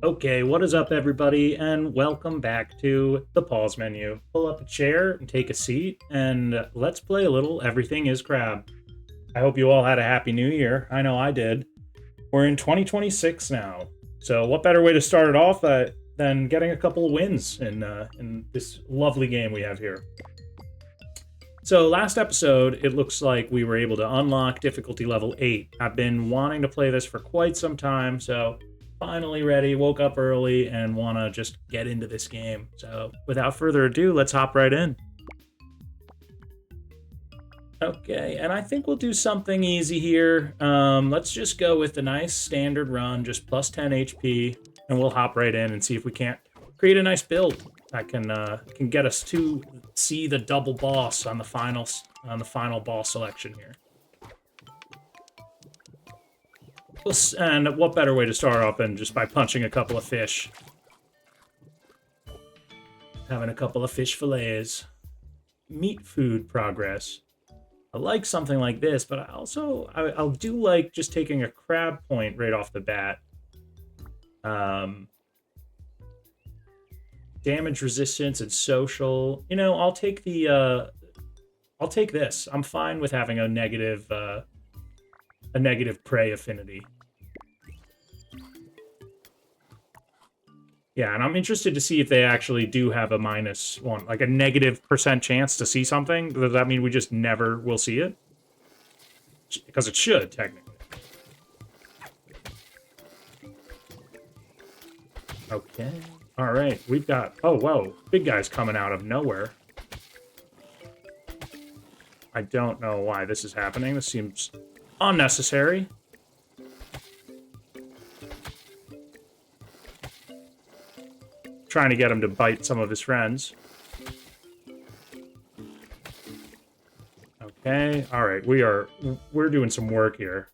Okay, what is up, everybody, and welcome back to the pause menu. Pull up a chair and take a seat, and let's play a little Everything is Crab. I hope you all had a happy new year. I know I did. We're in 2026 now, so what better way to start it off than getting a couple of wins in this lovely game we have here? So last episode, it looks like we were able to unlock difficulty level 8. I've been wanting to play this for quite some time, so finally ready, woke up early, and want to just get into this game. So without further ado, let's hop right in. Okay, and I think we'll do something easy here. Let's just go with a nice standard run, just plus 10 HP, and we'll hop right in and see if we can't create a nice build that can get us to see the double boss on the final boss selection here. And what better way to start off than just by punching a couple of fish, having a couple of fish fillets. Meat food progress. I like something like this, but I do like just taking a crab point right off the bat. Um, damage resistance and social. I'll take this. I'm fine with having a negative prey affinity. Yeah, and I'm interested to see if they actually do have a -1, like a -% chance to see something. Does that mean we just never will see it? Because it should, technically. Okay. All right, we've got... Oh, whoa. Big guy's coming out of nowhere. I don't know why this is happening. This seems unnecessary. Trying to get him to bite some of his friends. Okay, all right, we're doing some work here.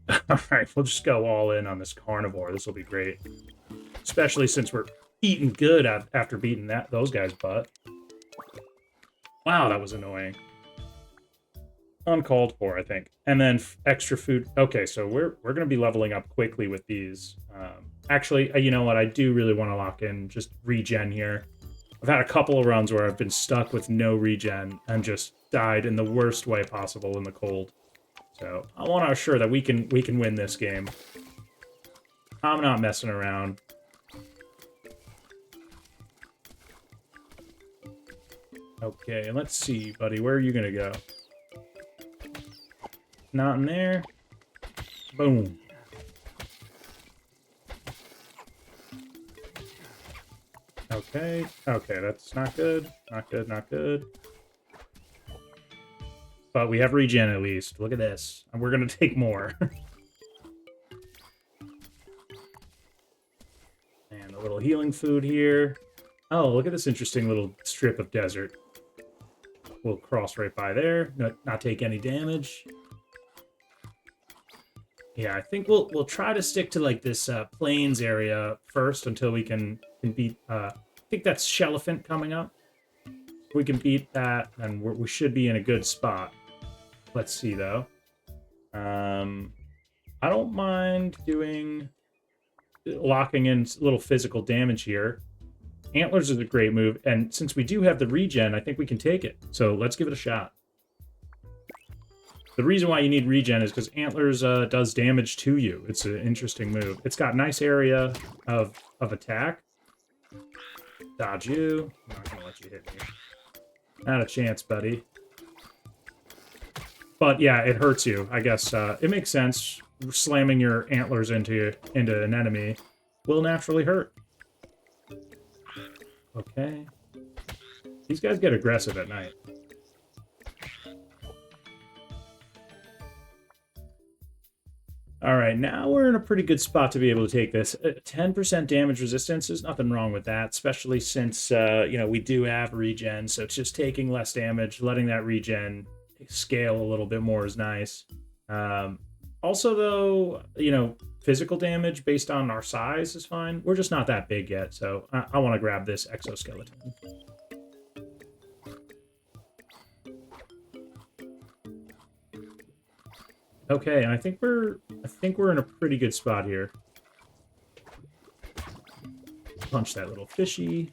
All right, we'll just go all in on this carnivore. This will be great, especially since we're eating good after beating those guys' butt. Wow, that was annoying. Uncalled for, I think. And then extra food. Okay, so we're gonna be leveling up quickly with these. Actually, you know what? I do really want to lock in just regen here. I've had a couple of runs where I've been stuck with no regen and just died in the worst way possible in the cold. So I want to assure that we can win this game. I'm not messing around. Okay, let's see, buddy. Where are you gonna go? Not in there. Boom. Okay. Okay, that's not good. Not good, not good. But we have regen at least. Look at this. And we're going to take more. And a little healing food here. Oh, look at this interesting little strip of desert. We'll cross right by there. Not take any damage. Yeah, I think we'll try to stick to like this plains area first until we can beat. I think that's Shellephant coming up. If we can beat that, then we should be in a good spot. Let's see though. I don't mind locking in a little physical damage here. Antlers is a great move, and since we do have the regen, I think we can take it. So let's give it a shot. The reason why you need regen is because Antlers does damage to you. It's an interesting move. It's got nice area of attack. Dodge you. I'm not gonna let you hit me. Not a chance, buddy. But yeah, it hurts you. I guess it makes sense. Slamming your antlers into an enemy will naturally hurt. Okay. These guys get aggressive at night. All right, now we're in a pretty good spot to be able to take this. 10% damage resistance, there's nothing wrong with that, especially since, we do have regen, so it's just taking less damage, letting that regen scale a little bit more is nice. Also, though, physical damage based on our size is fine. We're just not that big yet, so I want to grab this exoskeleton. Okay, and I think we're in a pretty good spot here. Punch that little fishy.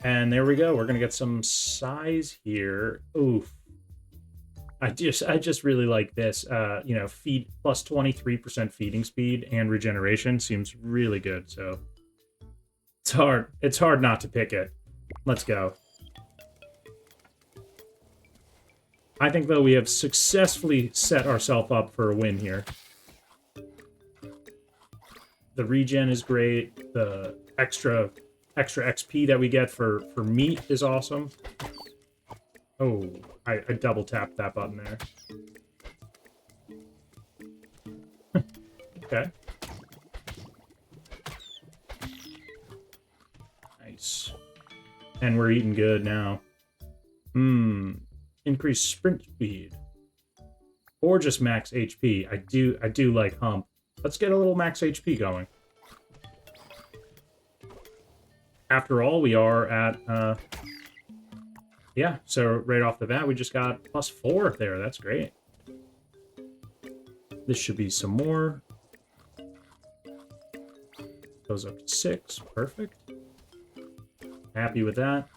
And there we go. We're gonna get some size here. Oof. I just really like this. You know, feed plus 23% feeding speed and regeneration seems really good. So it's hard. It's hard not to pick it. Let's go. I think though we have successfully set ourselves up for a win here. The regen is great. The extra XP that we get for meat is awesome. Oh, I double tapped that button there. Okay. Nice. And we're eating good now. Increase sprint speed. Or just max HP. I do like hump. Let's get a little max HP going. After all, we are at yeah, so right off the bat, we just got +4 there. That's great. This should be some more. Goes up to 6. Perfect. Happy with that.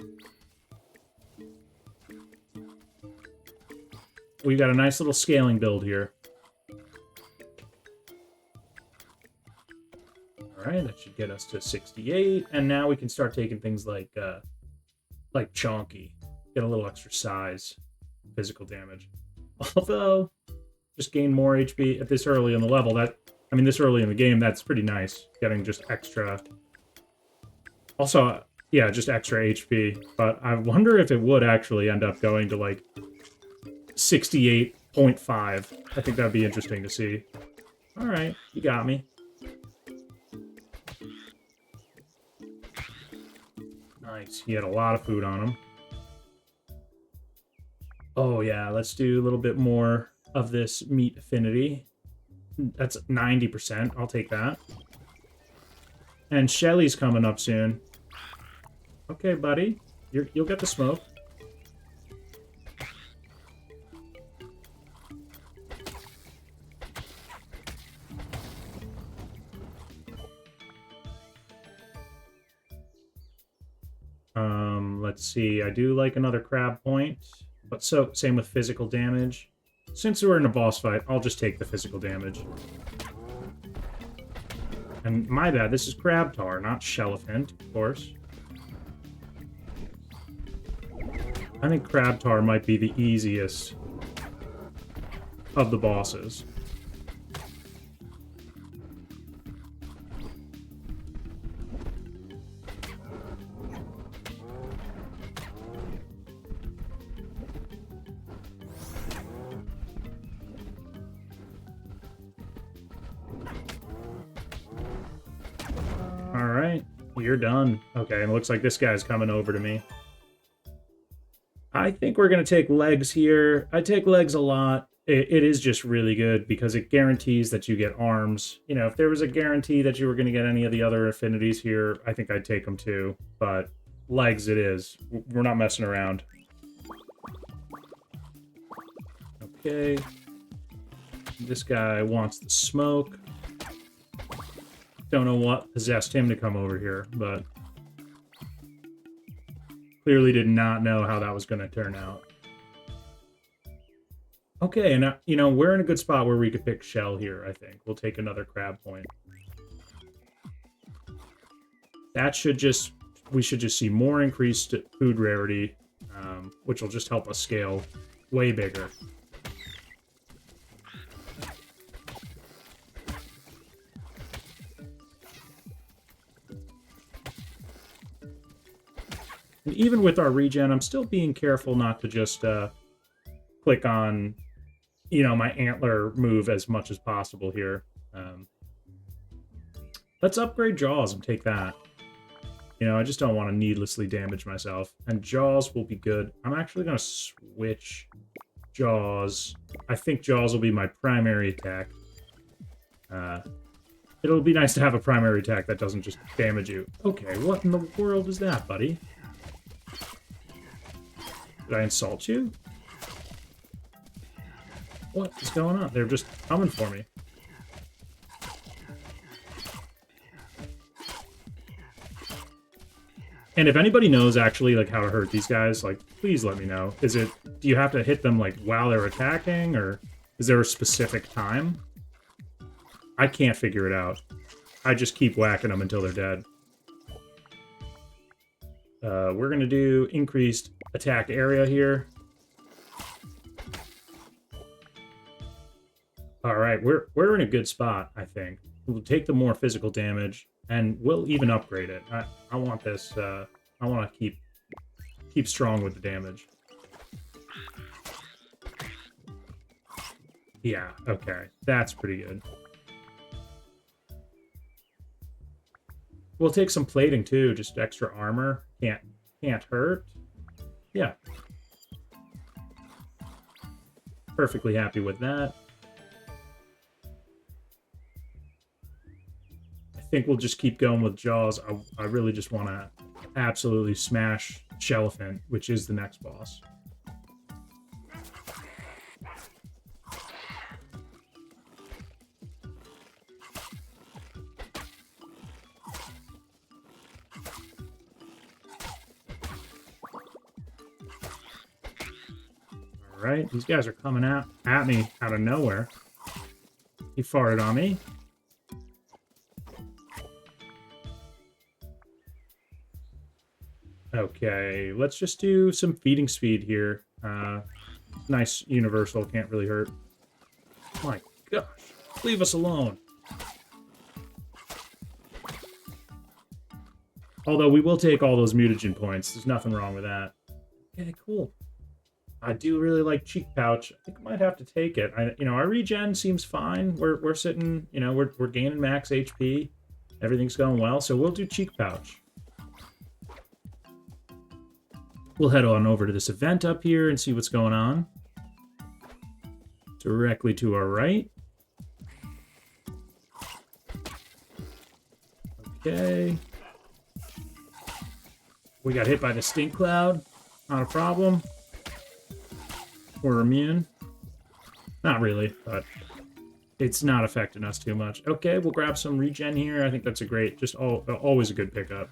We've got a nice little scaling build here. All right, that should get us to 68. And now we can start taking things like Chonky. Get a little extra size, physical damage. Although, just gain more HP at this early in the level. This early in the game, that's pretty nice. Getting just extra. Also, yeah, just extra HP. But I wonder if it would actually end up going to like 68.5. I think that'd be interesting to see. All right, you got me. Nice. He had a lot of food on him. Oh, yeah, let's do a little bit more of this meat affinity. That's 90%. I'll take that. And Shelly's coming up soon. Okay, buddy. You'll get the smoke. Let's see. I do like another crab point. But so, same with physical damage. Since we're in a boss fight, I'll just take the physical damage. And my bad, this is Crab Tar, not Shellephant, of course. I think Crab Tar might be the easiest of the bosses. You're done. Okay, and it looks like this guy's coming over to me. I think we're going to take legs here. I take legs a lot. It is just really good because it guarantees that you get arms. You know, if there was a guarantee that you were going to get any of the other affinities here, I think I'd take them too. But legs it is. We're not messing around. Okay. This guy wants the smoke. Don't know what possessed him to come over here, but clearly did not know how that was going to turn out. Okay, and you know, we're in a good spot where we could pick Shell here, I think. We'll take another crab point. That should just, we should just see more increased food rarity, which will just help us scale way bigger. And even with our regen, I'm still being careful not to just click on, you know, my antler move as much as possible here. Let's upgrade Jaws and take that. You know, I just don't want to needlessly damage myself. And Jaws will be good. I'm actually going to switch Jaws. I think Jaws will be my primary attack. It'll be nice to have a primary attack that doesn't just damage you. Okay, what in the world is that, buddy? Did I insult you? What is going on? They're just coming for me. And if anybody knows actually like how to hurt these guys, like please let me know. Do you have to hit them like while they're attacking, or is there a specific time? I can't figure it out. I just keep whacking them until they're dead. We're gonna do increased attack area here. All right, we're in a good spot, I think. We'll take the more physical damage, and we'll even upgrade it. I want this. I want to keep strong with the damage. Yeah. Okay, that's pretty good. We'll take some plating too, just extra armor. Can't hurt. Yeah. Perfectly happy with that. I think we'll just keep going with Jaws. I really just want to absolutely smash Shellephant, which is the next boss. Right, these guys are coming out at me out of nowhere. He farted on me. Okay, let's just do some feeding speed here. Nice universal, can't really hurt. My gosh, leave us alone. Although we will take all those mutagen points. There's nothing wrong with that. Okay, cool. I do really like Cheek Pouch. I think I might have to take it. Our regen seems fine. We're sitting, we're gaining max HP. Everything's going well, so we'll do Cheek Pouch. We'll head on over to this event up here and see what's going on. Directly to our right. Okay. We got hit by the stink cloud. Not a problem. We're immune. Not really, but it's not affecting us too much. Okay, we'll grab some regen here. I think that's a great, always a good pickup.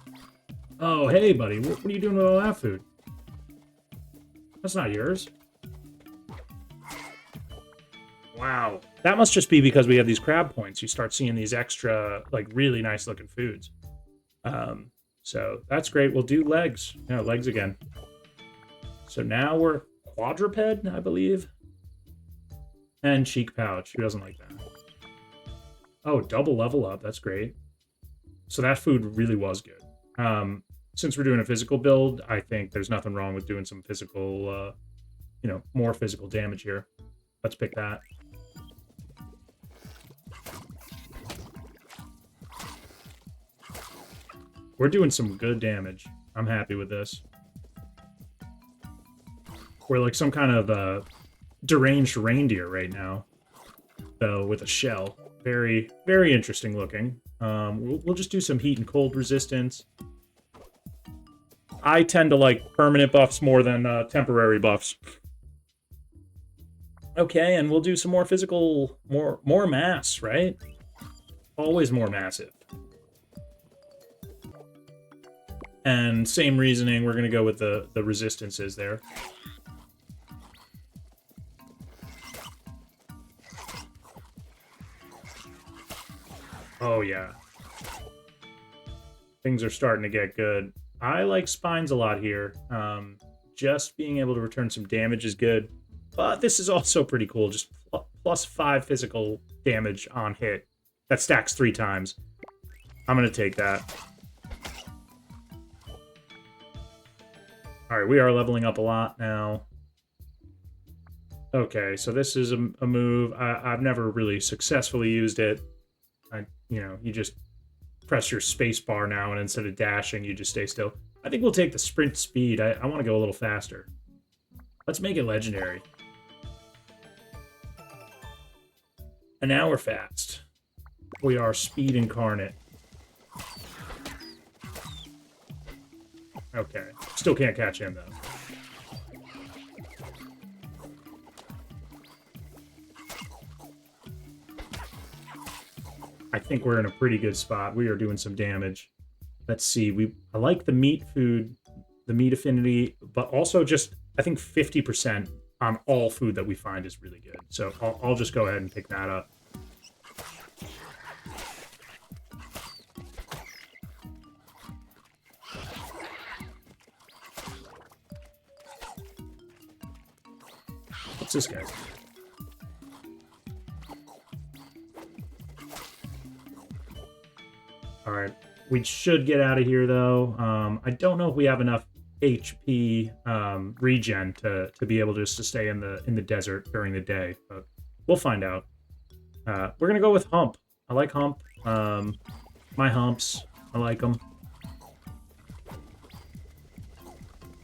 Oh, hey, buddy. What are you doing with all that food? That's not yours. Wow. That must just be because we have these crab points. You start seeing these extra, like, really nice looking foods. So that's great. We'll do legs. Yeah, legs again. So now we're quadruped, I believe. And Cheek Pouch. Who doesn't like that? Oh, double level up. That's great. So that food really was good. Since we're doing a physical build, I think there's nothing wrong with doing some physical, more physical damage here. Let's pick that. We're doing some good damage. I'm happy with this. We're like some kind of deranged reindeer right now, though, with a shell. Very, very interesting looking. We'll just do some heat and cold resistance. I tend to like permanent buffs more than temporary buffs. Okay, and we'll do some more physical, more mass, right? Always more massive. And same reasoning, we're going to go with the resistances there. Oh, yeah. Things are starting to get good. I like spines a lot here. Just being able to return some damage is good. But this is also pretty cool. Just plus 5 physical damage on hit. That stacks 3 times. I'm going to take that. Alright, we are leveling up a lot now. Okay, so this is a move. I've never really successfully used it. You just press your space bar now, and instead of dashing, you just stay still. I think we'll take the sprint speed. I want to go a little faster. Let's make it legendary. And now we're fast. We are speed incarnate. Okay. Still can't catch him, though. I think we're in a pretty good spot. We are doing some damage. Let's see. I like the meat food, the meat affinity, but also just I think 50% on all food that we find is really good. So I'll just go ahead and pick that up. What's this guy? All right, we should get out of here though. I don't know if we have enough HP regen to be able just to stay in the desert during the day, but we'll find out. We're gonna go with Hump. I like Hump. My humps, I like them.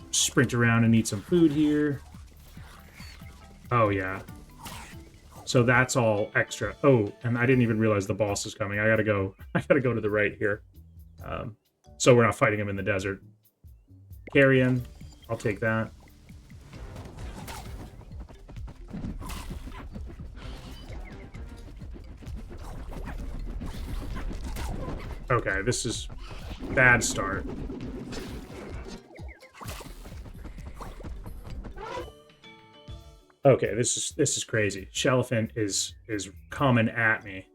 Sprint around and eat some food here. Oh yeah. So that's all extra. Oh, and I didn't even realize the boss is coming. I gotta go. I gotta go to the right here. So we're not fighting him in the desert. Carrion, I'll take that. Okay, this is bad start. Okay, this is crazy. Shellephant is coming at me.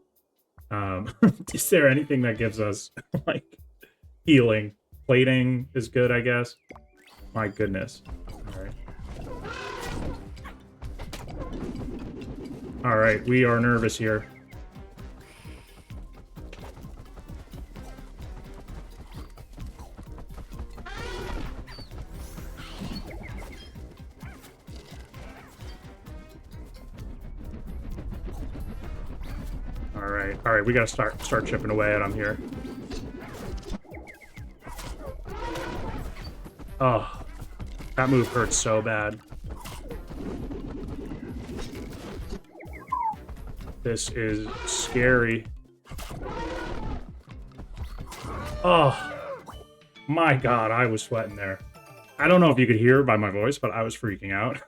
Is there anything that gives us like healing? Plating is good, I guess. My goodness. All right. All right, we are nervous here. All right, we gotta start chipping away at him here. Oh, that move hurts so bad. This is scary. Oh, my God, I was sweating there. I don't know if you could hear by my voice, but I was freaking out.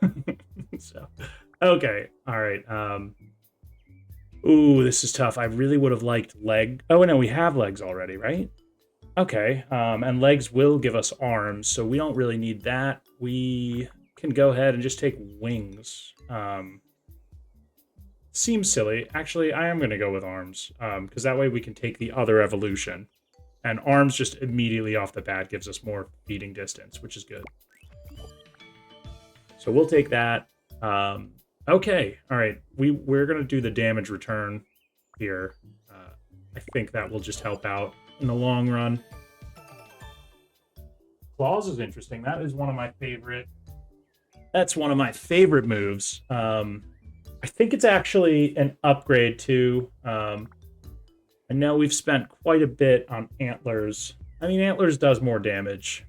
So, okay, all right. Ooh, this is tough. I really would have liked leg. Oh, no, we have legs already, right? Okay, and legs will give us arms, so we don't really need that. We can go ahead and just take wings. Seems silly. Actually, I am going to go with arms, because that way we can take the other evolution. And arms just immediately off the bat gives us more feeding distance, which is good. So we'll take that. Okay, all right. We're going to do the damage return here. I think that will just help out in the long run. Claws is interesting. That is one of my favorite. That's one of my favorite moves. I think it's actually an upgrade too. I know we've spent quite a bit on antlers. I mean, antlers does more damage.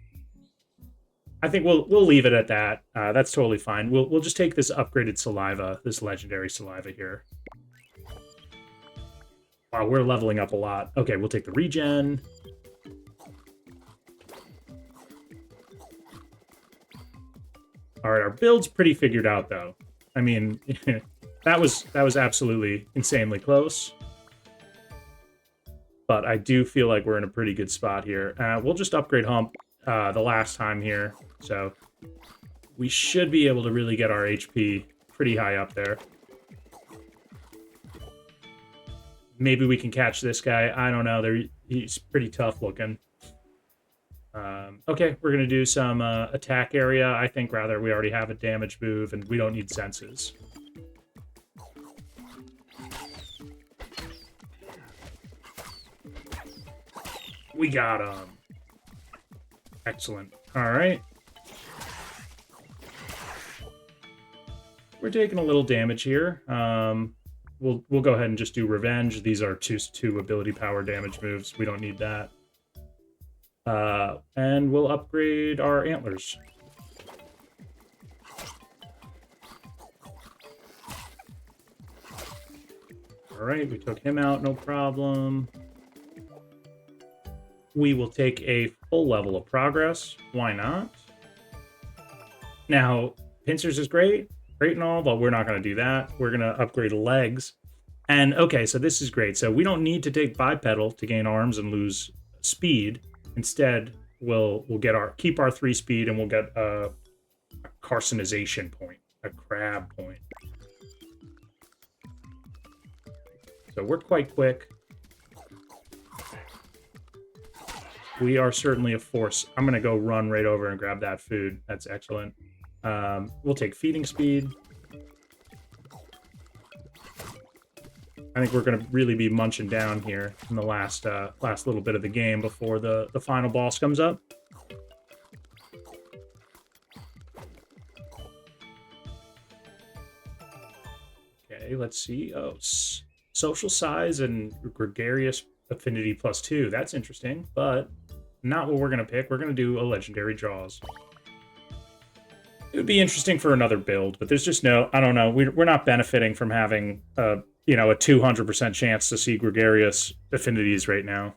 I think we'll leave it at that. That's totally fine. We'll just take this upgraded saliva, this legendary saliva here. Wow, we're leveling up a lot. Okay, we'll take the regen. All right, our build's pretty figured out though. I mean, that was absolutely insanely close. But I do feel like we're in a pretty good spot here. We'll just upgrade Hump the last time here. So we should be able to really get our HP pretty high up there. Maybe we can catch this guy. I don't know. He's pretty tough looking. Okay, we're going to do some attack area. I think rather we already have a damage move and we don't need senses. We got him. Excellent. All right. We're taking a little damage here. We'll go ahead and just do Revenge. These are two ability power damage moves. We don't need that. And we'll upgrade our antlers. All right, we took him out, no problem. We will take a full level of progress. Why not? Now, pincers is great and all, but we're not going to do that. We're going to upgrade legs. And okay, so this is great. So we don't need to take bipedal to gain arms and lose speed. Instead, we'll keep our 3 speed, and we'll get a carcinization point, a crab point. So we're quite quick. We are certainly a force. I'm going to go run right over and grab that food. That's excellent. We'll take feeding speed. I think we're going to really be munching down here in the last little bit of the game before the final boss comes up. Okay, let's see. Oh, social size and gregarious affinity +2. That's interesting, but not what we're going to pick. We're going to do a legendary Jaws. It would be interesting for another build, but there's just no... I don't know. We're not benefiting from having a 200% chance to see gregarious affinities right now.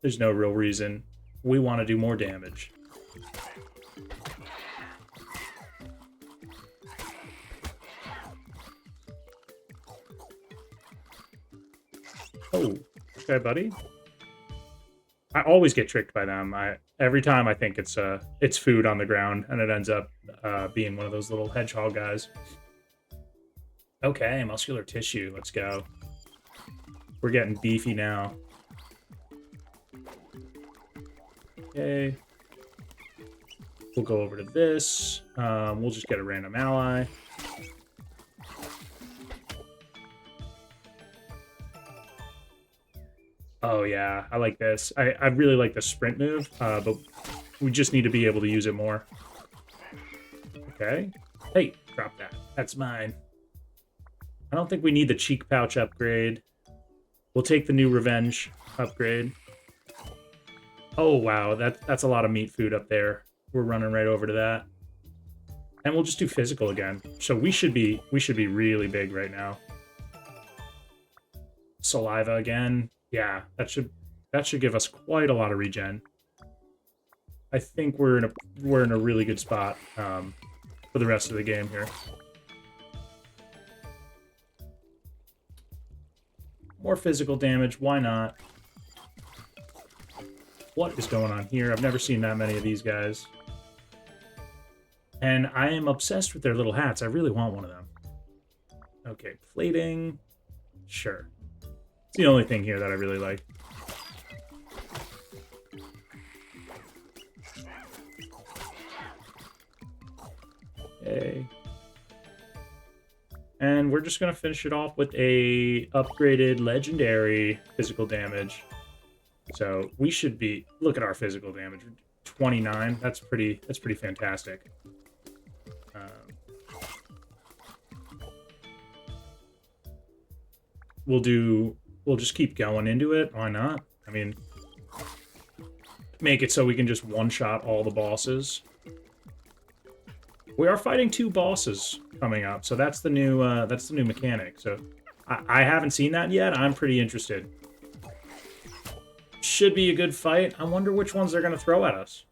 There's no real reason. We want to do more damage. Oh, okay, buddy. I always get tricked by them. Every time I think it's food on the ground, and it ends up being one of those little hedgehog guys. Okay, muscular tissue. Let's go. We're getting beefy now. Okay. We'll go over to this. We'll just get a random ally. Oh, yeah. I like this. I really like the sprint move, but we just need to be able to use it more. Okay. Hey, drop that. That's mine. I don't think we need the cheek pouch upgrade. We'll take the new revenge upgrade. Oh, wow. That's a lot of meat food up there. We're running right over to that. And we'll just do physical again. So we should be really big right now. Saliva again. Yeah, that should give us quite a lot of regen. I think we're in a really good spot for the rest of the game here. More physical damage, why not? What is going on here? I've never seen that many of these guys. And I am obsessed with their little hats. I really want one of them. Okay, plating. Sure. It's the only thing here that I really like. Okay. And we're just going to finish it off with a upgraded legendary physical damage. So we should be... Look at our physical damage. 29. That's pretty fantastic. We'll just keep going into it. Why not? I mean, make it so we can just one-shot all the bosses. We are fighting 2 bosses coming up, so that's the new mechanic. So I haven't seen that yet. I'm pretty interested. Should be a good fight. I wonder which ones they're going to throw at us.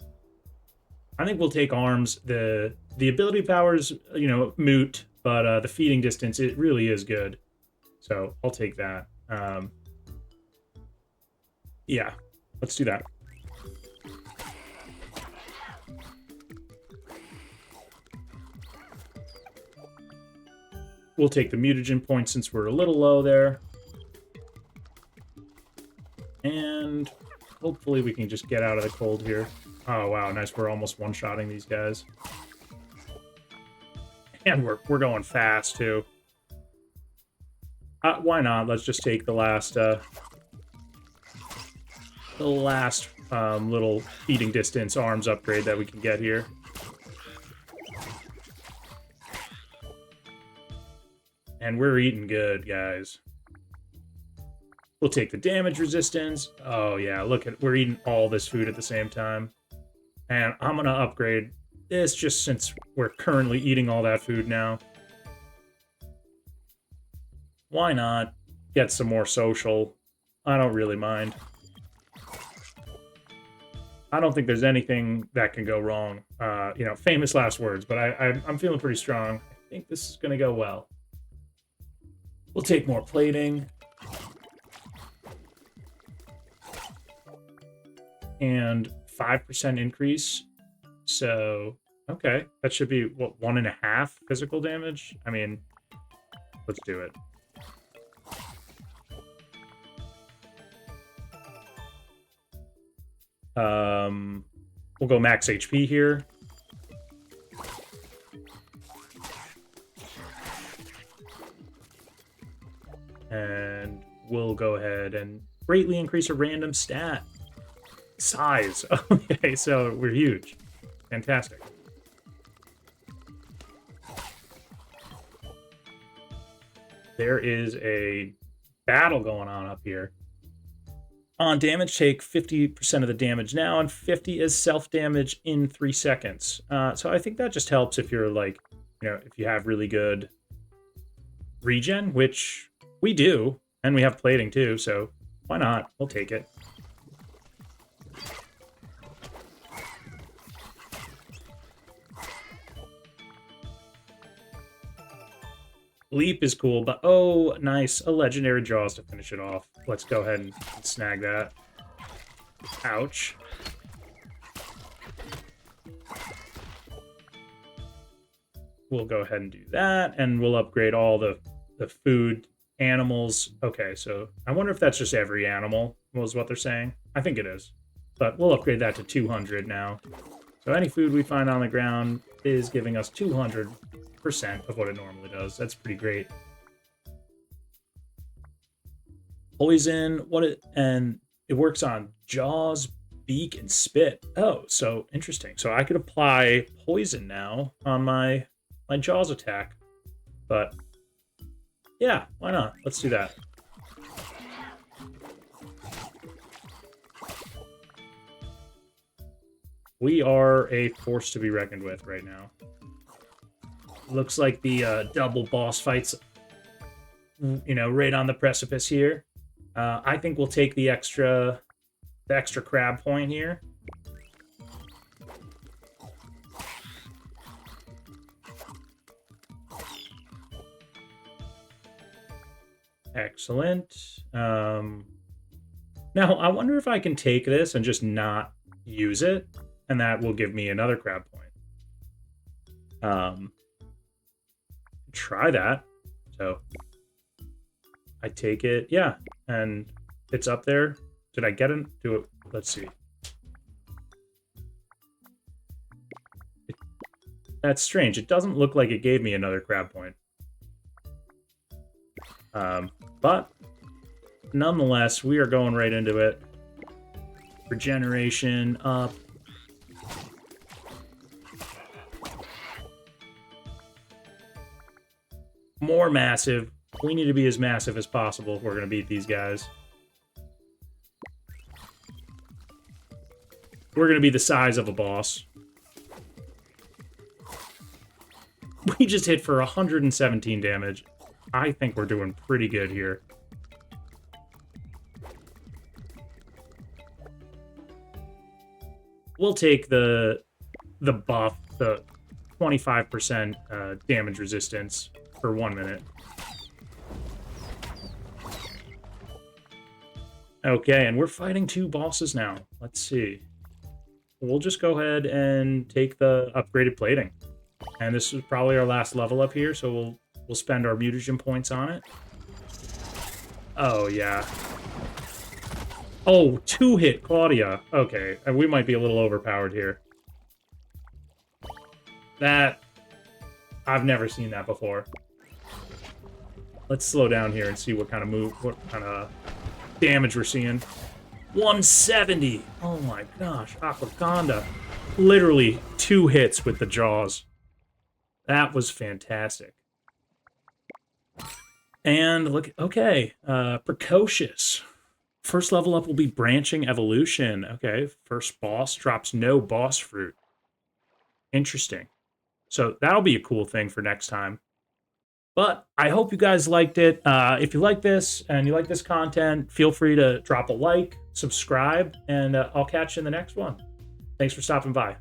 I think we'll take arms. The ability powers, moot, but the feeding distance, it really is good. So I'll take that. Yeah, let's do that. We'll take the mutagen point since we're a little low there. And hopefully we can just get out of the cold here. Oh, wow, nice. We're almost one-shotting these guys. And we're going fast, too. Why not? Let's just take the last little feeding distance arms upgrade that we can get here. And we're eating good, guys. We'll take the damage resistance. Oh, yeah, look at... We're eating all this food at the same time. And I'm going to upgrade this just since we're currently eating all that food now. Why not get some more social? I don't really mind. I don't think there's anything that can go wrong. Famous last words, but I'm feeling pretty strong. I think this is going to go well. We'll take more plating. And 5% increase. So, okay. That should be, what, 1.5 physical damage? I mean, let's do it. We'll go max HP here. And we'll go ahead and greatly increase a random stat. Size. Okay, so we're huge. Fantastic. There is a battle going on up here. On damage, take 50% of the damage now, and 50 is self-damage in 3 seconds. So I think that just helps if you're like, if you have really good regen, which we do, and we have plating too, so why not? We'll take it. Leap is cool, but oh, nice. A legendary Jaws to finish it off. Let's go ahead and snag that. Ouch. We'll go ahead and do that, and we'll upgrade all the food animals. Okay, so I wonder if that's just every animal was what they're saying. I think it is. But we'll upgrade that to 200 now. So any food we find on the ground is giving us 200% of what it normally does. That's pretty great. Poison, and it works on jaws, beak, and spit. Oh, so interesting. So I could apply poison now on my jaws attack. But yeah, why not? Let's do that. We are a force to be reckoned with right now. Looks like the double boss fights, right on the precipice here. I think we'll take the extra crab point here. Excellent. Now, I wonder if I can take this and just not use it, and that will give me another crab point. Try that. So I take it, yeah, and it's up there. Did I get it? Do it? Let's see. That's strange. It doesn't look like it gave me another crab point. But nonetheless, we are going right into it. Regeneration up. More massive. We need to be as massive as possible if we're going to beat these guys. We're going to be the size of a boss. We just hit for 117 damage. I think we're doing pretty good here. We'll take the buff, the 25% damage resistance for 1 minute. Okay, and we're fighting 2 bosses now. Let's see. We'll just go ahead and take the upgraded plating. And this is probably our last level up here, so we'll spend our mutagen points on it. Oh, yeah. Oh, 2-hit Claudia. Okay, we might be a little overpowered here. That... I've never seen that before. Let's slow down here and see what kind of damage we're seeing. 170! Oh my gosh, Aquaconda. Literally 2 hits with the jaws. That was fantastic. And look, okay, Precocious. First level up will be Branching Evolution. Okay, first boss drops no boss fruit. Interesting. So that'll be a cool thing for next time. But I hope you guys liked it. If you like this and you like this content, feel free to drop a like, subscribe, and I'll catch you in the next one. Thanks for stopping by.